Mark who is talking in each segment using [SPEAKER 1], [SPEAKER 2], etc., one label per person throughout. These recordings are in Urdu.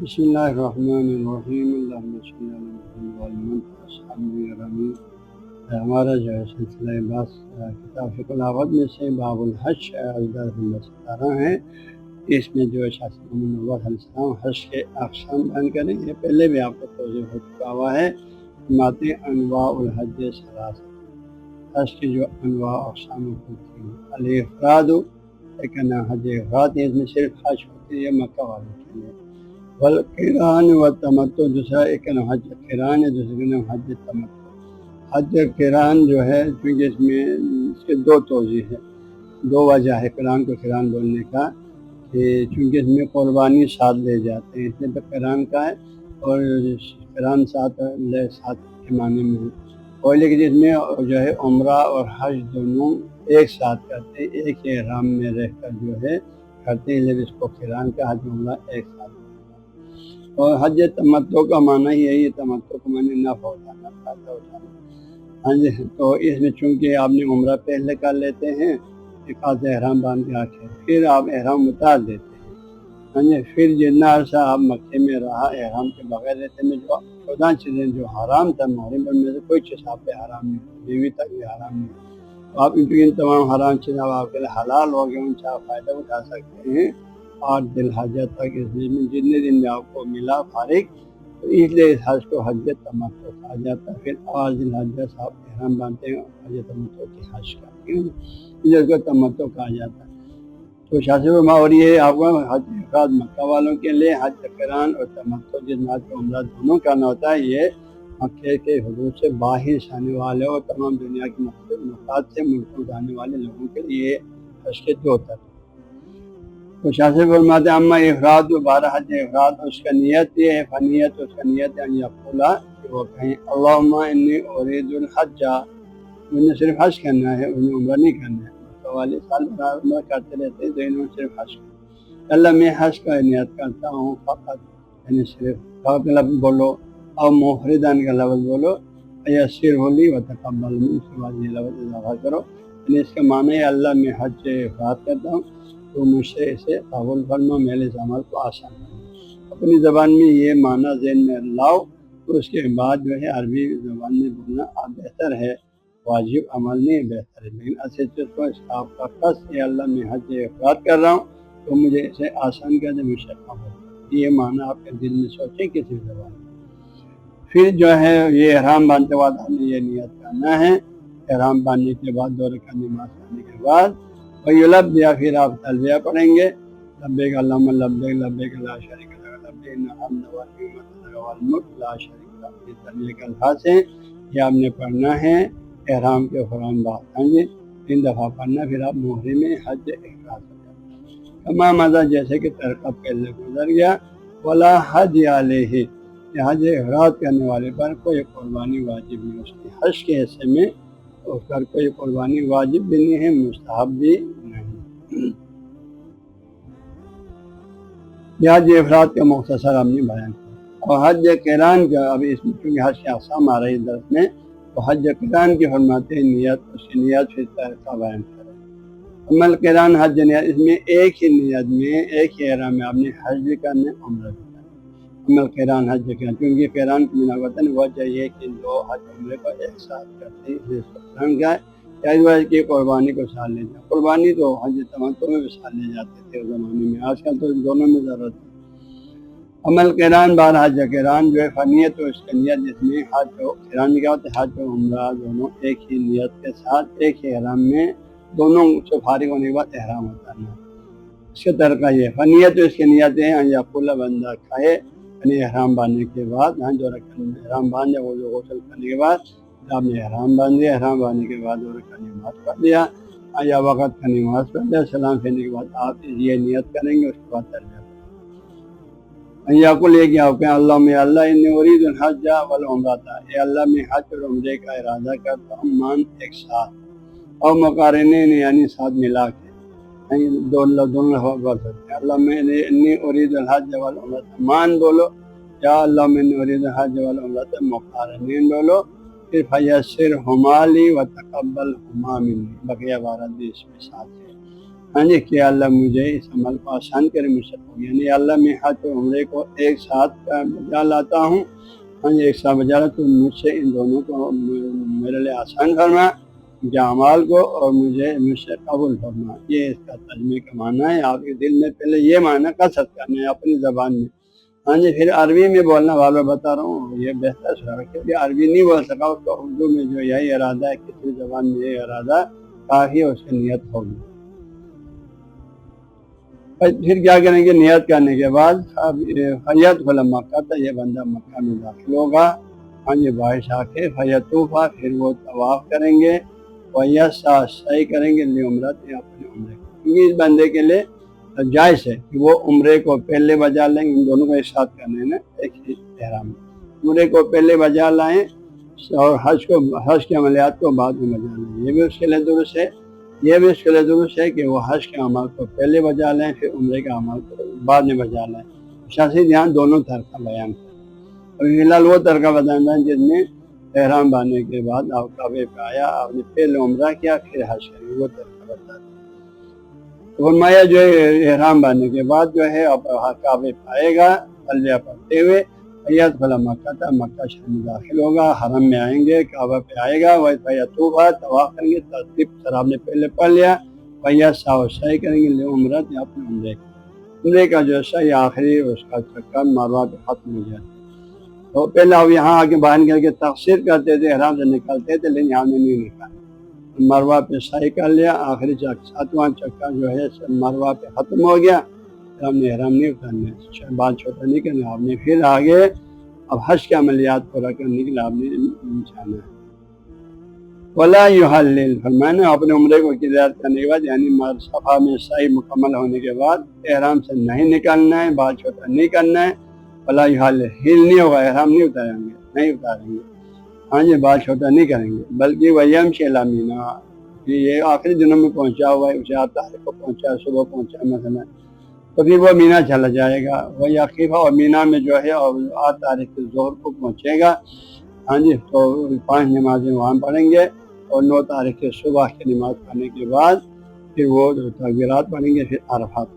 [SPEAKER 1] بسم اللہ الرحمن الرحیم اللہم صلی علی محمد وعلی آل اصحابہ اجمعین۔ ہمارا جو ہے سلسلہ بس کتاب فقہ الاوقات میں سے باب الحج درس نمبر 17 ہے۔ اس میں جو ہے شاہ محمد نبوت علیہ السلام حج کے اقسام بیان کریں گے۔ پہلے بھی آپ کو توضیح ہو چکا ہوا ہے۔ ماتے انواع الحج ثلاثہ، حج کی جو انواع اقسام ہوتی ہیں۔ الافراد ایک نا حج افراد ہے، اس میں صرف حج ہوتی ہے مکہ والوں کے لیے۔ والقران و تمتع دوسرا ایک کا نام حج قران ہے، دوسرے کا نام حج تمتع۔ حج قران جو ہے چونکہ اس میں اس کے دو توضیح ہے، دو وجہ ہے قران کو قران بولنے کا، کہ چونکہ اس میں قربانی ساتھ لے جاتے ہیں، اس لیے قران کا ہے، اور قران ساتھ کے معنی میں ہے۔ اور لیکن اس میں جو ہے عمرہ اور حج دونوں ایک ساتھ کرتے ہیں، ایک ہی احرام میں رہ کر جو ہے کرتے ہیں، لیکن اس کو قران کا حج عمرہ ایک ساتھ۔ اور حج تمتع کا معنی یہی ہے، تمتع کا معنی نفع اٹھانا، فائدہ اٹھانا۔ ہاں جی، تو اس میں چونکہ آپ نے عمرہ پہلے کر لیتے ہیں، ایک خاص احرام باندھ کے آتے، پھر آپ احرام اتار دیتے ہیں۔ ہاں جی، پھر جتنا عرصہ آپ مکے میں رہا احرام کے بغیر رہتے میں، جو 14 چیزیں جو حرام تھا محرم پر میں سے کوئی چیز آپ پہ حرام نہیں ہوئی، بیوی تک بھی حرام نہیں ہوئی۔ تو آپ ان تمام حرام چیزیں آپ کے لیے حلال ہو گئے، ان سے آپ فائدہ اٹھا سکتے ہیں 8 ذی الحجہ تک، اس میں جتنے دن میں آپ کو ملا فارغ، تو اس لیے اس حج کو حج تمتع کہا جاتا ہے۔ پھر 8 ذی الحجہ سے آپ احرام باندھتے ہیں حج تمتع کے حج کا، اس کو تمتع کہا جاتا ہے۔ تو شاذ اور یہ آپ کو حج افراد مکہ والوں کے لیے، حج قران اور تمتع جس میں حج و عمرہ دونوں کرنا ہوتا ہے، یہ مکے کے حدود سے باہر سے آنے والے اور تمام دنیا کے مختلف نقاط سے ملکوں سے آنے والے لوگوں کے لیے حج کے دو طرح۔ تو شاہ سے فرماتے ہیں اما افراد دوبارہ حج افراد، اس کا نیت یہ ہے، فنیت اس کا نیت ہے یقولا، کہ وہ کہیں اللہم انی ارید الحج، انہیں صرف حج کرنا ہے، انہیں عمرہ نہیں کرنا ہے۔ مکہ والے سال بھر عمرہ کرتے رہتے ہیں، تو انہوں نے صرف حج کرنا ہے۔ اللہ میں حج کا نیت کرتا ہوں فقط، یعنی صرف فقط کا لفظ بولو، اور محردان کا لفظ بولو، یسر ہولی و تقبل منی، اس کے بعد یہ لفظ اضافہ کرو، یعنی اس کا معنی ہے اللہ میں حج افراد کرتا ہوں، تو مجھ سے اسے قبول فرما، میرے اس عمل کو آسان کرنا۔ اپنی زبان میں یہ معنی ذہن میں لاؤ، تو اس کے بعد جو ہے عربی زبان میں بولنا آپ بہتر ہے، واجب عمل نہیں بہتر ہے، لیکن اچھے چیز کو اس آپ کا قصد ہے اللہ میں حج افراد کر رہا ہوں، تو مجھے اسے آسان کر دے، مجھ سے قبول کر۔ یہ معنی آپ کے دل میں سوچیں کسی زبان میں۔ پھر جو ہے یہ احرام باندھتے بعد ہم نے یہ نیت کرنا ہے، احرام باندھنے کے بعد 2 رکعت نماز پڑھنے کے بعد ویلب، یا پھر آپ تلبیہ پڑھیں گے، لبیک اللہم لبیک لبیک لا شریک لک لبیک ان الحمد والنعمت لک والملک لا شریک لک، یہ تلبیہ کے الفاظ ہیں، یہ آپ نے پڑھنا ہے احرام کے فوراً بعد۔ ہاں جی، 3 دفعہ پڑھنا، پھر آپ محرم حج افراد ہو جائیں۔ کما مزہ جیسے کہ طریقہ پہلے گزر گیا، ولا حج علیہ، کہ حج افراد کرنے والے پر کوئی قربانی واجب نہیں، اس کی حج کے حصے میں اس پر کوئی قربانی واجب بھی نہیں ہے، مستحب بھی نہیں۔ یہ حج افراد کا مختصر ہم نے بیان کیا، اور حج قران کا ابھی اس میں چونکہ حج کے اقسام آ رہی ہے درس میں، تو حج قران کی فرماتے ہیں نیت، اس کی نیت پھر طریقہ بیان کریں۔ عمل قران حج نیت، اس میں ایک ہی نیت میں ایک ہی احرام میں آپ نے حج بھی کرنا ہے، عمرہ بھی کرنا ہے۔ عمل قران حج قران، کیونکہ قران کی مناوتاً وجہ یہ کہ 2 حج عمرے کو ایک ساتھ کرتے ہیں، اس لیے اس کو قران کا ہے۔ اس وجہ کی قربانی کو ساتھ لے جائے، قربانی تو حج تمتع میں بھی ساتھ لے جاتے تھے اس زمانے میں، آج کل تو دونوں میں ضرورت ہے۔ عمل قران بار حج قران جو ہے فنیت و اس کا نیت، جس میں حج و قران کیا ہوتا ہے، حج و عمرہ دونوں ایک ہی نیت کے ساتھ ایک ہی احرام میں، دونوں سے فارغ ہونے کے بعد احرام اتارنا۔ اس کا طریقہ یہ فنیت و اس کی نیتیں ہیں، یقول بندہ کھائے، یعنی احرام باندھنے کے بعد، جو رکن احرام باندھے وہ جو غسل کرنے کے بعد آپ نے احرام باندھ دیا، احرام باندھنے کے بعد 2 رکعت نماز پڑھ لیا، یا وقت کا نماز پڑھ لیا، سلام پھیرنے کے بعد آپ یہ نیت کریں گے، اس کے بعد تربیت یقول یہ کہ آپ کہیں اللہ میں اللہ انی ارید الحج والعمرۃ، اے اللہ میں حج اور عمرے کا ارادہ کرتا ہوں، مان ایک ساتھ، اور مقارنین یعنی ساتھ ملا کے، دونوں لفظ بول سکتے ہیں۔ اللہ میں انی ارید الحج والعمرۃ، مان بولو، یا اللہ میں انی ارید الحج والعمرۃ، مقارنین بولو، پھر فیسر ہما لی و تقبل ہما منی، بقیہ عبارت بھی اس میں ساتھ ہے۔ ہاں جی کہ اللہ مجھے اس عمل کو آسان کرے مجھ سے، یعنی اللہ میں حج اور عمرے کو ایک ساتھ بجا لاتا ہوں، ہاں جی ایک ساتھ بجا لاتا تو مجھ سے ان دونوں کو میرے لیے آسان فرما کہ اعمال کو، اور مجھ سے قبول فرما۔ یہ اس کا ترجمے کا معنی ہے۔ آپ کے دل میں پہلے یہ معنی کثرت کرنا ہے اپنی زبان میں، ہاں جی پھر عربی میں بولنا والا بتا رہا ہوں، یہ بہتر ہے کیونکہ عربی نہیں بول سکا تو اردو میں جو یہی ارادہ ہے، کسی زبان میں یہ ارادہ کافی اس کی نیت ہوگی۔ پھر کیا کریں گے؟ نیت کرنے کے بعد فیت خلا مکہ تھا، یہ بندہ مکہ میں داخل ہوگا، ہاں جی باعث آ کے فیطوفہ پھر وہ طواف کریں گے، ویسا صحیح کریں گے لی عمرت اپنے عمرے کو، کیونکہ اس بندے کے لیے جائز ہے کہ وہ عمرے کو پہلے بجا لیں گے، ان دونوں کو ایک ساتھ کرنے ہیں نا ایک ہی احرام میں، عمرے کو پہلے بجا لائیں اور حج کے عملیات کو بعد میں بجا لیں، یہ بھی اس کے لیے درست ہے۔ یہ بھی اس کے لیے درست ہے کہ وہ حج کے اعمال کو پہلے بجا لیں پھر عمرے کے اعمال کو بعد میں بجا لیں، شاسی دھیان دونوں طرح کا بیان کریں۔ ابھی فی الحال وہ طرح کا بیان ہے جس میں احرام باندھنے کے بعد آپ کعبے پہ آیا، آپ نے پہلے عمرہ کیا پھر حج کیا، وہ طرح کا بتا دیں۔ فرمایا جو ہے احرام باندھنے کے بعد جو ہے آپ کعبے پہ آئے گا تلبیہ پڑھتے ہوئے، فیت خلا مکہ تھا، مکہ شہر میں داخل ہوگا، حرم میں آئیں گے، کعبہ پہ آئے گا، وہ فیطوفہ طواف کریں گے، ترتیب سر آپ نے پہلے پڑھ لیا، فیت صحیح کریں گے عمرت یا اپنے عمرے کا جو صحیح آخری اس کا چکر مروہ پہ ختم ہو جاتا ہے۔ تو پہلے اب یہاں آ کے باہر کر کے تقسیر کرتے تھے، احرام سے نکلتے تھے، لیکن یہاں نے نہیں نکالا، مروہ پہ صحیح کر لیا، آخری ساتواں چکر جو ہے مروہ پہ ختم ہو گیا، ہم نے احرام نہیں اتارنا، بال چھوٹا نہیں کرنا، آپ نے پھر آگے اب حج کے عملیات پورا کرنے کے لیے آپ نے جانا ہے۔ ولا یحلل، فرمایا اپنے عمرے کو زیارت کرنے کے بعد یعنی صفا میں صحیح مکمل ہونے کے بعد احرام سے نہیں نکلنا ہے، بال چھوٹا نہیں کرنا ہے، ولا یحلل ہل نہیں ہوگا، احرام نہیں اتاریں گے، ہاں جی بال چھوٹا نہیں کریں گے، بلکہ ویمشی الی مینا، یہ آخری دنوں میں پہنچا ہوا ہے، اسے 8 تاریخ کو پہنچا، صبح پہنچا مثلا، تو پھر وہ مینا چلا جائے گا، وہ عقیفہ اور مینا میں جو ہے اور 8 تاریخ کے ظہر کو پہنچے گا، ہاں جی تو 5 نمازیں وہاں پڑھیں گے، اور 9 تاریخ کے صبح کی نماز پڑھنے کے بعد پھر وہ تکبیرات پڑھیں گے، پھر عرفات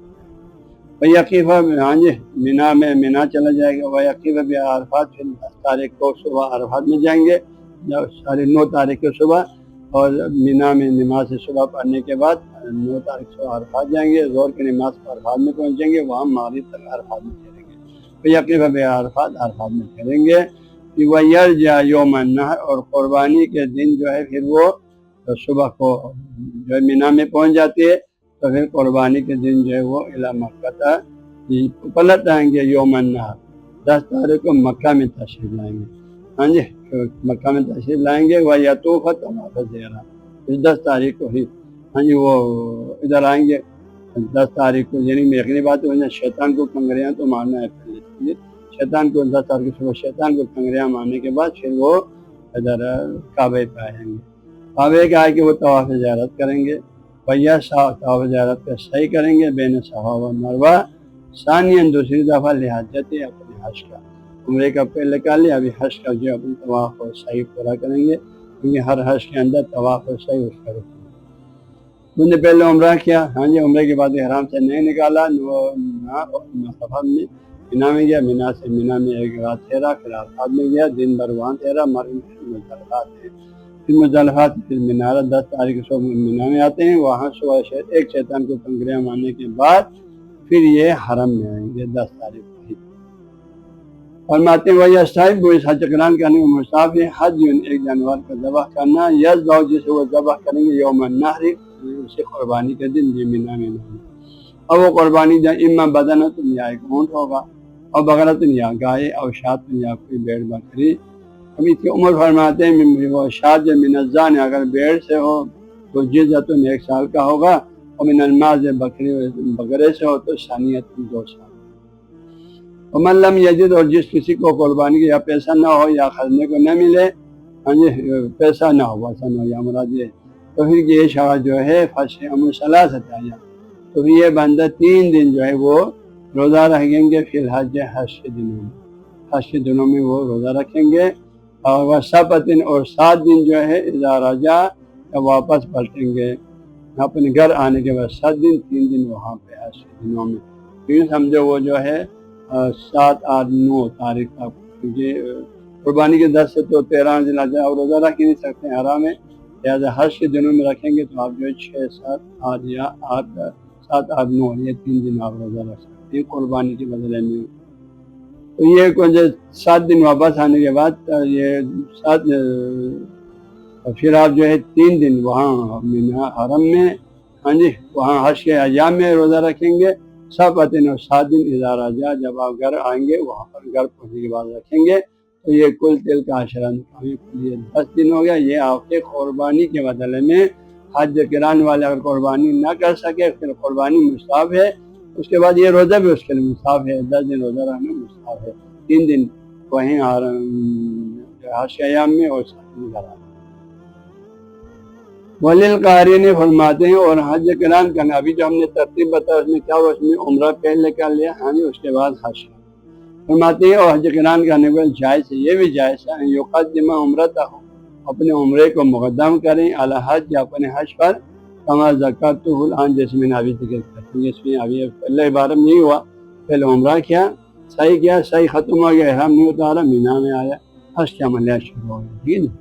[SPEAKER 1] وہی عقیفہ ہاں جی مینا چلا جائے گا، وہی عقیفہ بھی عرفات، پھر 10 تاریخ کو صبح عرفات میں جائیں گے، 9 تاریخ کے صبح، اور مینا میں نماز صبح پڑھنے کے بعد 9 تاریخ صبح عرفات جائیں گے، ظہر کی نماز پر عرفات میں پہنچیں گے، وہاں مغرب تک عرفات میں ٹھہریں گے، وہی عقیفہ بھی عرفات میں ٹھہریں گے، وَيَرْجَعُ یوم النحر، اور قربانی کے دن جو ہے پھر وہ صبح کو جو ہے مینا میں پہنچ جاتی ہے، تو پھر قربانی کے دن جو ہے وہ الی مکہ پلٹ آئیں گے، یوم النحر 10 تاریخ کو مکہ میں تشریف لائیں گے، ہاں جی مکہ میں تشریف لائیں گے، وَيَطُوفُ طواف زیارہ، پھر 10 تاریخ کو ہی ہاں جی وہ ادھر آئیں گے، 10 تاریخ کو یعنی میخنی بات ہے، شیطان کو کنگریاں تو مارنا ہے پہلے، شیطان کو 10 تاریخ صبح شیطان کو کنگریاں مارنے کے بعد پھر وہ ادھر کعبے پہ آئیں گے، کعبے کے آئے کہ وہ طواف زیارت کریں گے، طواف زیارت کا صحیح کریں گے بین صفا و مروہ، ثانیاً دوسری دفعہ لحاجت اپنے حج کا، عمرے کا پہلے کر لیا، ابھی حج کا جو اپنے طواف و صحیح پورا کریں گے، کیونکہ ہر حج کے اندر طواف و صحیح اس کا رکن ہے۔ تم نے پہلے عمرہ کیا، ہاں جی عمرے کے بعد احرام سے نہیں نکالا، صفا میں مینا میں گیا، مینا میں ایک رات ٹھہرا، پھر عرفات میں گیا، دن بھر وہاں ٹھہرا، مزدلفہ پھر مزدلفہ پھر منارہ 10 تاریخ صبح مینا میں آتے ہیں، وہاں صبح ایک شیطان کو کنگریاں مارنے کے بعد پھر یہ حرم میں آئیں گے 10 تاریخ کو ہی، فرماتے ہیں وہی صاحب وہ اس حج اکرام کرنے کو مصطاف ہے، حج ایک جانور کو ذبح کرنا، یذبح جسے وہ ذبح کریں گے یوم النحر، اسے قربانی کے دن بھی مینا میں نہیں، اور وہ قربانی جب اما بدنۃ یا ایک اونٹ ہوگا، اور بقرۃ یا گائے، اور شاۃ یا کوئی بھیڑ بکری، اب اس کی عمر فرماتے ہیں وہ شاۃ جو من الضأن اگر بھیڑ سے ہو تو جزۃ 1 سال کا ہوگا، اور من الماعز بکرے سے ہو تو ثانیۃ 2 سال۔ ومن لم یجد، اور جس کسی کو قربانی یا پیسہ نہ ہو یا خریدنے کو نہ ملے، ہاں جی پیسہ نہ ہو ویسا نہ ہو یا مراد یہ، تو پھر یہ شخص جو ہے فصیام ثلاثۃ ایام، تو پھر یہ بندہ 3 دن جو ہے وہ روزہ رکھیں گے، فی الحج حج کے دنوں میں وہ روزہ رکھیں گے، اور 7 دن اور 7 دن جو ہے اذا رجع جب واپس پلٹیں گے، اپنے گھر آنے کے بعد 7 دن 3 دن وہاں پہ ایسے دنوں میں کیوں سمجھو وہ جو ہے 7 8 9 تاریخ تک، کیونکہ قربانی کے 10 سے تو 13 دن آ جائے اور روزہ رکھ ہی نہیں سکتے حرام ہے، لہٰذا حج کے دنوں میں رکھیں گے تو آپ جو ہے 6 7 8 یا 7 8 9 یہ 3 دن آپ روزہ رکھ سکتے ہیں قربانی کے بدلے میں۔ تو یہ کچھ 7 دن واپس آنے کے بعد یہ 7 پھر آپ جو ہے 3 دن وہاں حرم میں، ہاں جی وہاں حج کے ایام میں روزہ رکھیں گے سب 7 دن اذا رجع، جب آپ گھر آئیں گے وہاں پر گھر پہنچنے کے بعد رکھیں گے تو یہ کل تل کا عشرہ، یہ 10 دن ہو گیا۔ یہ آپ کے قربانی کے بدلے میں حج کران والے اگر قربانی نہ کر سکے پھر قربانی مستحب ہے، اس کے بعد یہ روزہ بھی اس کے لیے مستحب ہے، 10 دن روزہ رہنا مستحب ہے، 3 دن وہیں حج کے ایام میں اور 7 دن گھر آنا۔ وللقارین فرماتے ہیں اور حج کران کرنا، ابھی جو ہم نے ترتیب بتایا اس میں کیا ہوا، اس میں عمرہ پہلے کر لیا، ہاں جی اس کے بعد حج فرماتے ہیں اور حج کران کرنے کو جائز ہے، یہ بھی جائز ہے یقدم عمرتہ، اپنے عمرے کو مقدم کریں علی حج یا اپنے حج پر، کما ذکرتہ الان جیسے میں نے ابھی ذکر کیا، اس میں ابھی پہلے عبارت میں نہیں ہوا، پہلے عمرہ کیا، صحیح ختم ہو گیا، احرام نہیں اتارا، مینا میں آیا، حج کے عملیات شروع ہو گئے، ٹھیک ہے۔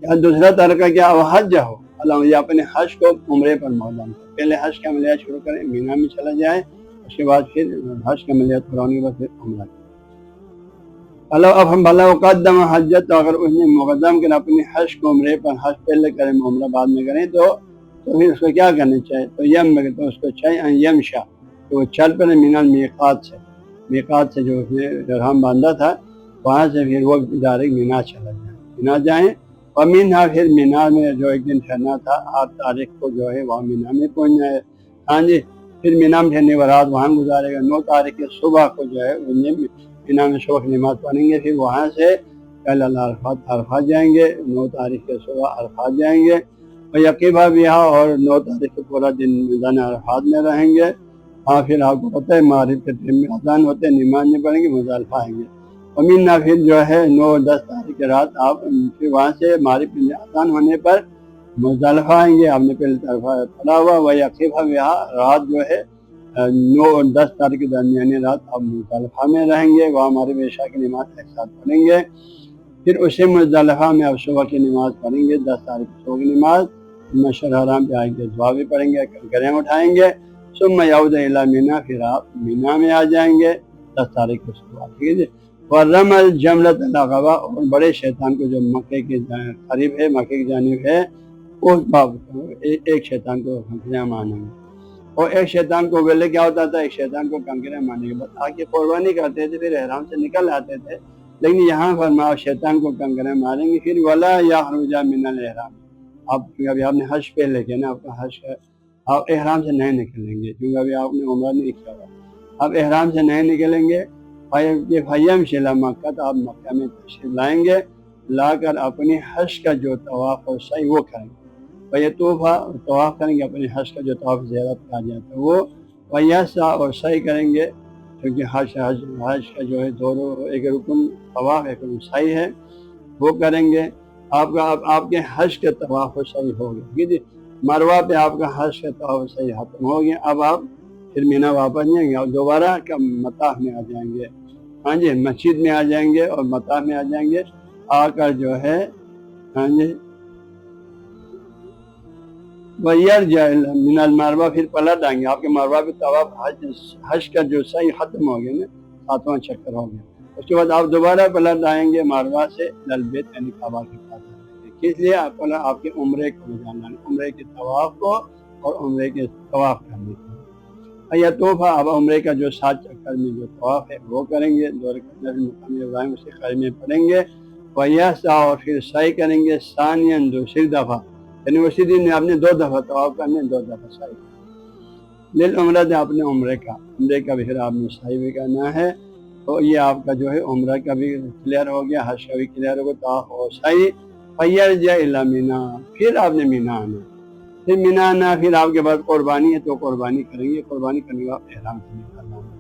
[SPEAKER 1] یا دوسرا طریقہ کیا ہو، حج ہو اللہ یا اپنے حج کو عمرے پر مقدم کریں، پہلے حج کے عملیات شروع کریں، مینا میں چلا جائے، اس کے بعد پھر حج کے عملیات پورا ہونے کے بعد پھر عمرہ کریں۔ اب ہم بھلا قدم حجت، تو اگر اس نے مقدم کریں اپنے حج کو عمرے پر، حج پہلے کریں عمرہ بعد میں کریں تو پھر اس کو کیا کرنا چاہیے، تو اس کو چاہیے یمشا، تو وہ چل پڑے من میقات سے جو اس نے احرام باندھا تھا وہاں سے پھر وہ ڈائریکٹ مینا چلا جائے، مینا جائیں، اور مینا پھر مینا میں جو ایک دن ٹھہرنا تھا 8 تاریخ کو جو ہے وہاں مینا میں پہنچ جائے، ہاں جی پھر مینا میں ٹھہرنے کے بعد رات وہاں گزارے گا، 9 تاریخ کے صبح کو جو ہے مینا میں صبح کی نماز پڑھیں گے، پھر وہاں سے پہلے عرفات جائیں گے، 9 تاریخ کے صبح عرفات جائیں گے، اور یقیبہ بھی اور 9 تاریخ کو پورا دن میدان عرفات میں رہیں گے، اور پھر آپ کو پتہ ہے مغرب کے ٹائم میں اذان ہوتے ہیں، نماز نہیں پڑھیں گے، مزدلفہ آئیں گے، امین پھر جو ہے 9 10 تاریخ کے رات آپ پھر وہاں سے مغرب کے اذان ہونے پر مزدلفہ آئیں گے، آپ نے پہلے طرفہ پڑھا ہوا، وہ یقیبہ بھی رات جو ہے 9 اور 10 تاریخ کے درمیانی رات آپ مزدلفہ میں رہیں گے، وہاں ہمارے عشاء کی نماز ایک ساتھ پڑھیں گے، پھر اسی مزدلفہ میں آپ صبح کی نماز پڑھیں گے، 10 تاریخ کی صبح کی نماز، مشعر حرام پہ آئیں گے، دعا بھی پڑھیں گے، کنکریاں اٹھائیں گے، ثم یعود الی مینا، پھر آپ مینا میں آ جائیں گے 10 تاریخ کو صبح، ٹھیک ہے۔ ورم الجمرۃ العقبہ، اور بڑے شیطان کو جو مکے کے قریب ہے، مکے کی جانب ہے، اس باب ایک شیطان کو کنکریاں مارنے میں، اور ایک شیطان کو پہلے کیا ہوتا تھا، ایک شیطان کو کنکریاں مارنے کے بعد آگے قربانی کرتے تھے، پھر احرام سے نکل آتے تھے، لیکن یہاں پر شیطان کو کنکریاں ماریں گے، پھر ولا یخرج من الاحرام، ابھی آپ نے حج پہلے کیا نا، آپ کا حج ہے، آپ احرام سے نہیں نکلیں گے کیونکہ ابھی آپ نے عمرہ نہیں کیا ہوا، آپ احرام سے نہیں نکلیں گے، فیم شلا مکہ، تو آپ مکہ میں تشریف لائیں گے، لا کر اپنی حج کا جو طواف اور سعی وہ کریں گے، طواف کریں گے، اپنے حج کا جو طواف زیارت کہا جاتا ہے وہ، ویسعی اور سعی کریں گے، کیونکہ حج کا جو ہے دونوں ایک رکن طواف ایک رکن سعی ہے، وہ کریں گے، آپ کے حج کے طواف و سعی ہو گیا، ٹھیک ہے، مروہ پہ آپ کا حج کا طواف و سعی ختم ہو گیا، اب آپ پھر مینا واپس جائیں گے اور دوبارہ مطاف میں آ جائیں گے، ہاں جی مسجد میں آ جائیں گے اور مطاف میں آ جائیں گے، آ کر جو ہے ہاں جی وَيَرْجَعْ مِنَ الْمَرْوَةِ، پھر پلٹ آئیں گے، آپ کے مروہ پہ طواف حج کا جو سعی ختم ہو گیا نا، 7واں چکر ہو گیا، اس کے بعد آپ دوبارہ پلٹ آئیں گے مروہ سے البیت، یعنی کعبہ کے پاس، کس لیے آپ کے عمرے کو جانا، عمرے کے طواف کو اور عمرے کے طواف کرنے کے لیے، یا توحفہ اب عمرے کا جو 7 چکر میں جو طواف ہے وہ کریں گے، دو رکعت مقام ابراہیم اسی قریب میں پڑھیں گے، وَيَسْعَى، اور پھر سعی کریں گے، ثانیاً دوسری دفعہ، یعنی اسی دن میں آپ نے 2 دفعہ طواف کرنے، 2 دفعہ سعی کرنا، للعمرہ، اپنے عمرے کا بھی پھر آپ نے سعی بھی کرنا ہے، تو یہ آپ کا جو ہے عمرہ کا بھی کلیئر ہو گیا، حج کا بھی کلیئر ہو گیا، طواف اور سعی، فَيَرْجَعْ إِلَىٰ مِنَا، پھر آپ نے مینا آنا، پھر مینا آنا، پھر آپ کے پاس قربانی ہے تو قربانی کریں گے، قربانی کرنے کے بعد احرام سے نکلنا ہے،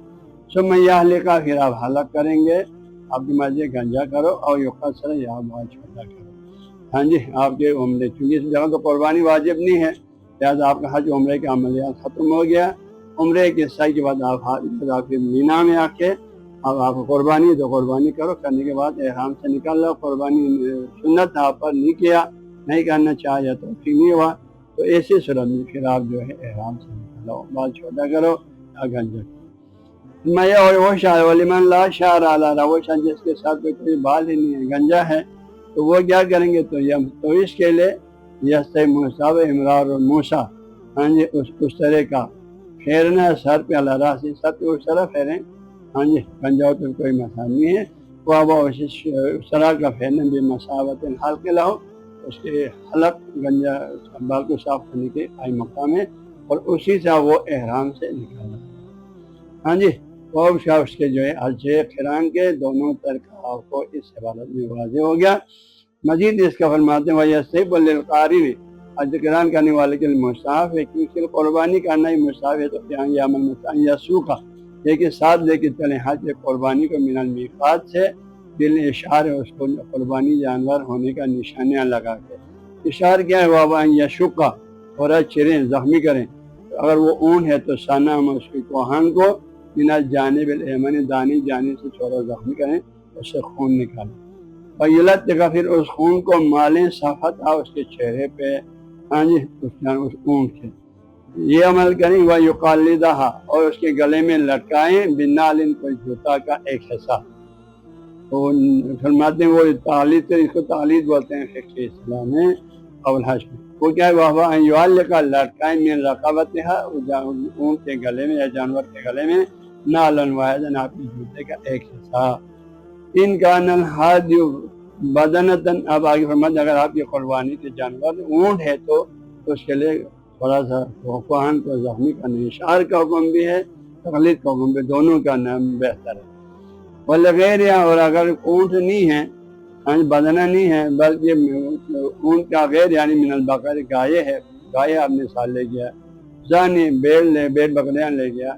[SPEAKER 1] ثم یحلق، پھر آپ حلق کریں گے، آپ کی مرضی گنجا کرو اور یقصر، یا بہت چھوٹا کرو، ہاں جی آپ کے عمرے، چونکہ اس جگہ تو قربانی واجب نہیں ہے، لہٰذا آپ کا حج عمرے کا عملیات ختم ہو گیا. عمرے کے سعی کے بعد آپ مینا میں آ کے اب آپ قربانی تو قربانی کرو. کرنے کے بعد احرام سے نکل لو. قربانی سنت آپ پر نہیں کیا، نہیں کرنا چاہیے تو ٹھیک نہیں ہوا، تو ایسی صورت میں پھر آپ جو ہے احرام سے نکلو، بال چھوٹا کرو یا گنجا کرو. میں اور وہ شاہ ولیمن لا شاہ علی وہ شاہ جس کے ساتھ کوئی بال ہی نہیں ہے، گنجا ہے، تو وہ کیا کریں گے؟ تو اس کے لیے یس موسیٰ و امرار موسیٰ، ہاں جی، اس طرح کا پھیرنا سر پہ اللہ راسی، سر پہ اس طرح پھیریں. ہاں جی، گنجا تو کوئی مسئلہ نہیں ہے. وہ اس طرح کا پھیرنا بھی مساوت حلق لاؤ، اس کے حلق گنجا بال کو صاف کرنے کے آئی مقام ہے، اور اسی سے وہ احرام سے نکالنا. ہاں جی، وہ اس کے جو ہے حج قران کے دونوں طریقہ کو اس عبارت میں واضح ہو گیا. مزید اس کا فرماتے ہیں وَيَسْتَحِبُّ لِلْقَارِنِ، حج قران کرنے والے کے لیے مستحب ہے کیونکہ قربانی کرنا ہی مستحب ہے. تو یا عمل یسوقا، یہ کہ ساتھ لے کے چلیں حج قربانی کو من المیقات سے، دل اشار ہے اس کو قربانی جانور ہونے کا نشانیاں لگا کے. اشار کیا ہے؟ وہ یشقا، تھوڑا چریں، زخمی کریں. اگر وہ اون ہے تو ثنا اس کی کوہان کو من الجانب الایمن، دانی جانب سے تھوڑا زخمی کریں، اس سے خون نکالیں. فیلت کا پھر اس خون کو مالیں صفت اس کے چہرے پہ، ہاں جی، اس اونٹ کے. یہ عمل کریں وہ یقلدھا، اور اس کے گلے میں لٹکائیں بنال، کوئی جوتا کا ایک حصہ. تو فرماتے ہیں وہ تعلید، اس کو تعلید بولتے ہیں فقہ اسلام میں اور حج میں. وہ کیا ہے؟ وہ کا لٹکائیں من رقبتھا، اونٹ کے گلے میں یا جانور کے گلے میں، نالن واحدن، آپ کے جوتے کا ایک حصہ. ان کا نل ہاتھ بدنتن، اب آگے فرماتے اگر آپ کی قربانی کے جانور اونٹ ہے تو اس کے لیے تھوڑا سا کوہان کو زخمی کرنے، اشعار کا حکم بھی ہے، تقلید کا حکم بھی، دونوں کا نام بہتر ہے. وغیر، اور اگر اونٹ نہیں ہے، بدنہ نہیں ہے بلکہ اونٹ کا غیر یعنی من البقر، گائے ہے، گائے آپ نے سال لے گیا، زانی بیل بکریاں لے گیا،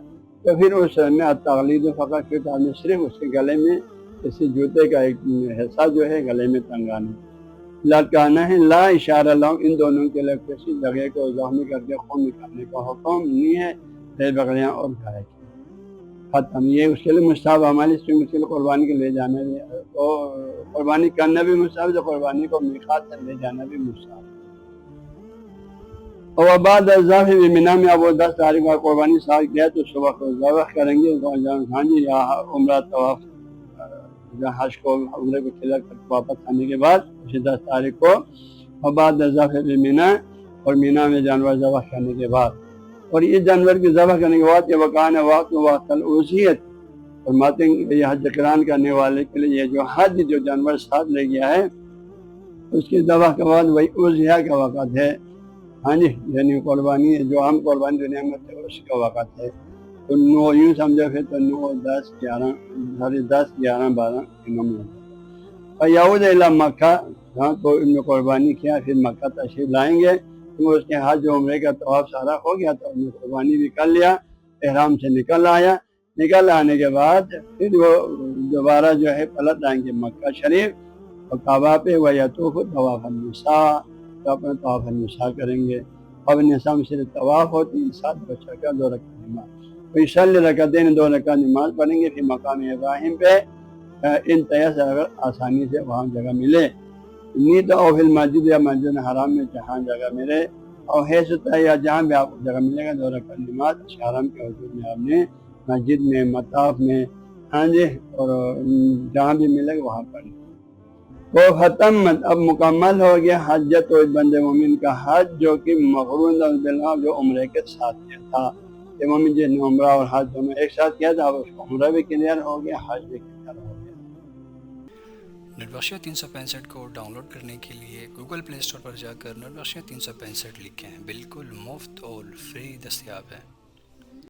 [SPEAKER 1] تو پھر اس میں تقلید فقط، پھر آپ نے صرف اس کے گلے میں کسی جوتے کا ایک حصہ جو ہے گلے میں ٹنگانا، لٹکانا ہے. لا اشارہ لہم، ان دونوں کے لیے کسی جگہ کو زخمی کر کے خون نکالنے کا حکم نہیں ہے، بیل بکریاں اور گائے کی. ختم. یہ اس کے لیے مستحب عمل، اس میں مشکل قربانی کے لے جانا بھی، تو قربانی کرنا بھی مستحب، تو قربانی کو میقات سے لے جانا بھی مستحب. اور بعد الذبح بمنی میں اب وہ 10 تاریخ کا قربانی سال کیا تو صبح کو ذبح کریں گے. ہاں جی، یا عمرہ طواف، حج کو عمرے کو کھلا کر واپس آنے کے بعد اسی 10 تاریخ کو، اور بعد الذبح بمنی، اور مینا میں جانور ذبح کرنے کے بعد. اور یہ جانور کی ذبح کرنے کے بعد یہ وقان وقت الاضحیۃ، فرماتے ہیں یہ حج قران کرنے والے کے لیے یہ جو حج جو جانور ساتھ لے گیا ہے اس کی ذبح کے بعد وہی اضحیہ کا وقت ہے. ہاں جی، یعنی قربانی جو ہم قربانی دنیا میں تھے اس کا وقت ہے. تو 9 یوں سمجھو پھر تو 9 10 11 10 11 12 یعود الی مکہ، ہاں تو ان نے قربانی کیا، پھر مکہ تشریف لائیں گے. اس کے حج و عمرے کا طواف سارا ہو گیا تو انہوں نے قربانی بھی کر لیا، احرام سے نکل آیا. نکل آنے کے بعد پھر وہ دوبارہ جو ہے پلٹ آئیں گے مکہ شریف، اور کعبہ پہ ویطوف طواف النساء، تو اپنا طواف النساء کریں گے. اب نساء میں صرف طواف ہوتی ہے، 7 بچہ کا 2 رکعت نماز، تو صلی رکعتین 2 رکعت نماز پڑھیں گے. پھر مقام ابراہیم پہ ان تیس اگر آسانی سے وہاں جگہ ملے، نیت او فی المسجد، یا مسجد حرام میں جہاں جگہ ملے، اور ہے ستا یا جہاں بھی آپ کو جگہ ملے گا 2 رکعت نماز حرام کے حضور میں آپ نے مسجد میں، مطاف میں، ہاں جی، اور جہاں بھی ملے گا وہاں پر. وہ ختم، اب مکمل ہو گیا حجت و بند مومن کا حج، جو کہ مقرون بالله جو عمرے کے ساتھ کیا تھا. کہ مومن جس نے عمرہ اور حج دونوں ایک ساتھ کیا تھا، اب اس کو عمرہ بھی کلیئر ہو گیا، حج بھی کلیئر ہو گیا.
[SPEAKER 2] نیٹ بخشیہ 365 کو ڈاؤن لوڈ کرنے کے لیے گوگل پلے اسٹور پر جا کر نیٹ بخشیہ 365 لکھیں، بالکل مفت اور فری دستیاب ہے.